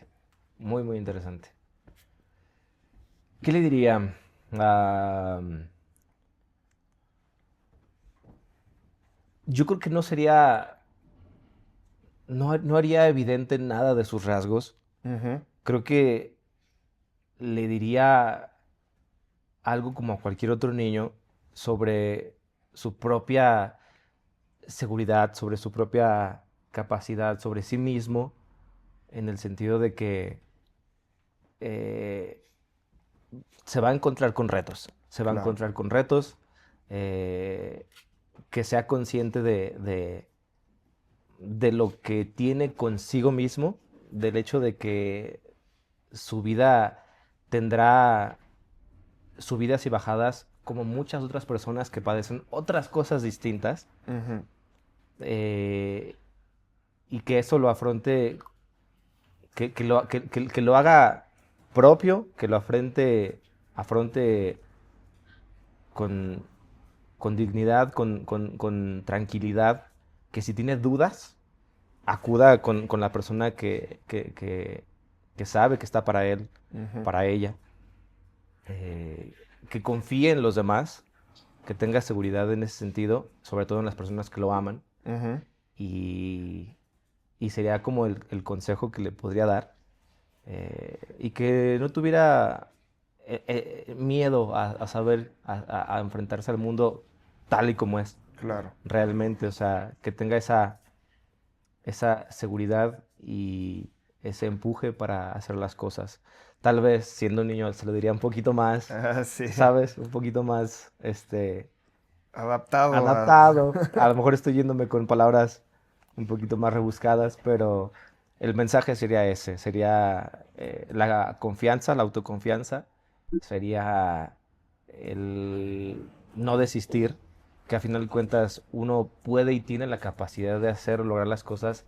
Muy, muy interesante. ¿Qué le diría? Ah, yo creo que no haría evidente nada de sus rasgos. Ujú. Creo que le diría algo como a cualquier otro niño sobre su propia seguridad, sobre su propia capacidad, sobre sí mismo, en el sentido de que eh, se va a encontrar con retos, se va a Claro. encontrar con retos, eh, que sea consciente de lo que tiene consigo mismo, del hecho de que su vida tendrá subidas y bajadas como muchas otras personas que padecen otras cosas distintas, Ujú. eh, y que eso lo afronte, que lo haga propio, que lo afronte con, con dignidad, con tranquilidad, que si tiene dudas, acuda con la persona que sabe que está para él, Ujú. para ella. eh, que confíe en los demás, que tenga seguridad en ese sentido, sobre todo en las personas que lo aman. Ujú. Y, y sería como el consejo que le podría dar. Y que no tuviera miedo a saber, a enfrentarse al mundo tal y como es Claro. realmente. O sea, que tenga esa seguridad y ese empuje para hacer las cosas. Tal vez siendo un niño se lo diría un poquito más, Ah, sí. ¿sabes? Un poquito más, Adaptado a... adaptado. A lo mejor estoy yéndome con palabras un poquito más rebuscadas, pero el mensaje sería ese, sería la confianza, la autoconfianza, sería el no desistir, que a final de cuentas uno puede y tiene la capacidad de hacer, lograr las cosas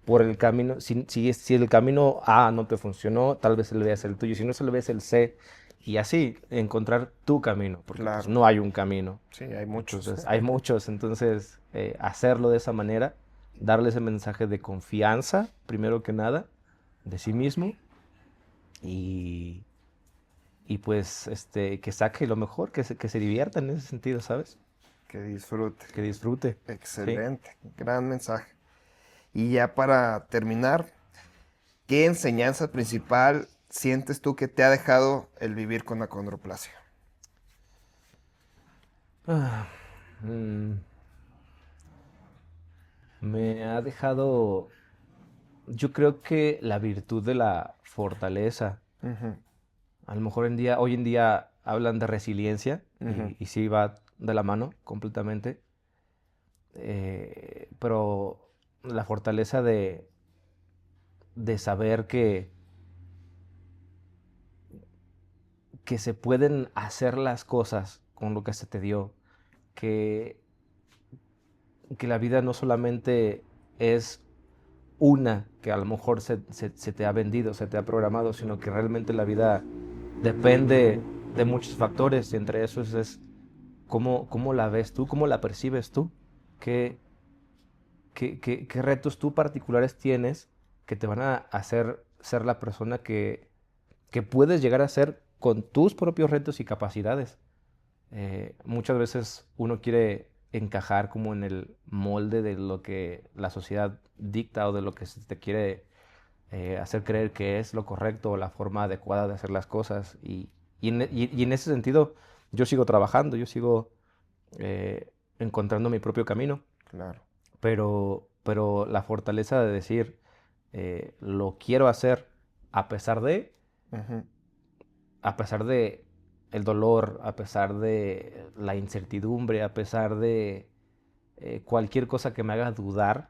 por el camino. Si el camino A no te funcionó, tal vez se le veas el tuyo, si no se le veas el C, y así encontrar tu camino, porque pues Claro. no hay un camino. Sí, hay muchos. Entonces, hay muchos, entonces hacerlo de esa manera, darle ese mensaje de confianza, primero que nada, de sí mismo, y, y pues que saque lo mejor, que se divierta en ese sentido, ¿sabes? Que disfrute. Que disfrute, ¿sí? Excelente. Gran mensaje. Y ya para terminar, ¿qué enseñanza principal sientes tú que te ha dejado el vivir con acondroplasia? Ah, mm, me ha dejado, yo creo que la virtud de la fortaleza. Ujú, A lo mejor hoy en día hablan de resiliencia ujú. y sí va de la mano completamente, pero la fortaleza de saber que se pueden hacer las cosas con lo que se te dio, que, que la vida no solamente es una que a lo mejor se te ha vendido, se te ha programado, sino que realmente la vida depende de muchos factores, y entre esos es cómo la ves tú, cómo la percibes tú, qué, qué retos tú particulares tienes que te van a hacer ser la persona que puedes llegar a ser con tus propios retos y capacidades. Muchas veces uno quiere encajar como en el molde de lo que la sociedad dicta o de lo que se te quiere hacer creer que es lo correcto o la forma adecuada de hacer las cosas. Y en ese sentido, yo sigo trabajando, yo sigo encontrando mi propio camino, Claro. pero la fortaleza de decir, lo quiero hacer a pesar de, Ujú. a pesar de el dolor, a pesar de la incertidumbre, a pesar de cualquier cosa que me haga dudar,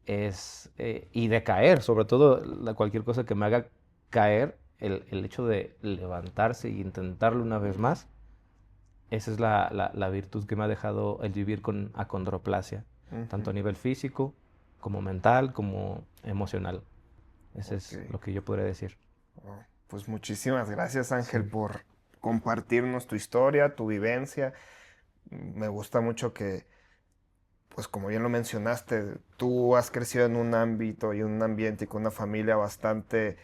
y de caer, sobre todo cualquier cosa que me haga caer, el hecho de levantarse e intentarlo una vez más, esa es la virtud que me ha dejado el vivir con acondroplasia, tanto Ujú. a nivel físico, como mental, como emocional. Ese Ok. es lo que yo podría decir. Oh, pues muchísimas gracias, Ángel, Sí. por compartirnos tu historia, tu vivencia. Me gusta mucho que, pues como bien lo mencionaste, tú has crecido en un ámbito y un ambiente y con una familia bastante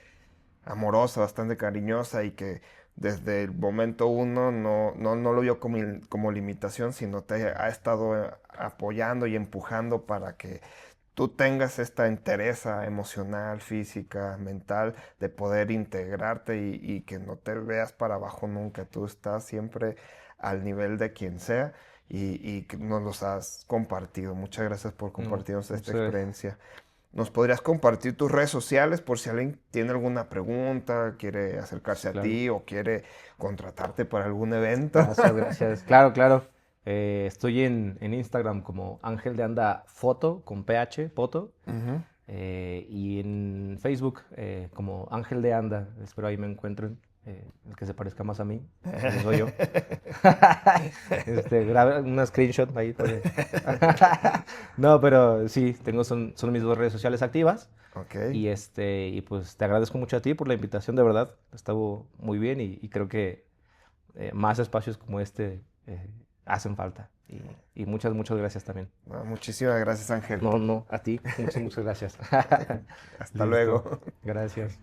amorosa, bastante cariñosa y que desde el momento uno no lo vio como limitación, sino te ha estado apoyando y empujando para que tú tengas esta entereza emocional, física, mental, de poder integrarte y que no te veas para abajo nunca. Tú estás siempre al nivel de quien sea y que nos los has compartido. Muchas gracias por No, compartirnos esta muchas gracias. experiencia. ¿Nos podrías compartir tus redes sociales por si alguien tiene alguna pregunta, quiere acercarse Sí, a claro. ti o quiere contratarte para algún evento? Gracias, gracias. Claro, claro. Estoy en Instagram como Ángel de Anda Foto, con PH, foto. Ujú. Y en Facebook como Ángel de Anda. Espero ahí me encuentren. El que se parezca más a mí. Ese soy yo. Graba una screenshot ahí también. No, pero sí, son mis dos redes sociales activas. Ok. Y pues te agradezco mucho a ti por la invitación, de verdad. Estuvo muy bien y creo que más espacios como este hacen falta. Y muchas, muchas gracias también. Bueno, muchísimas gracias, Ángel. No, no, a ti. Muchas, muchas gracias. Hasta Listo. luego. Gracias.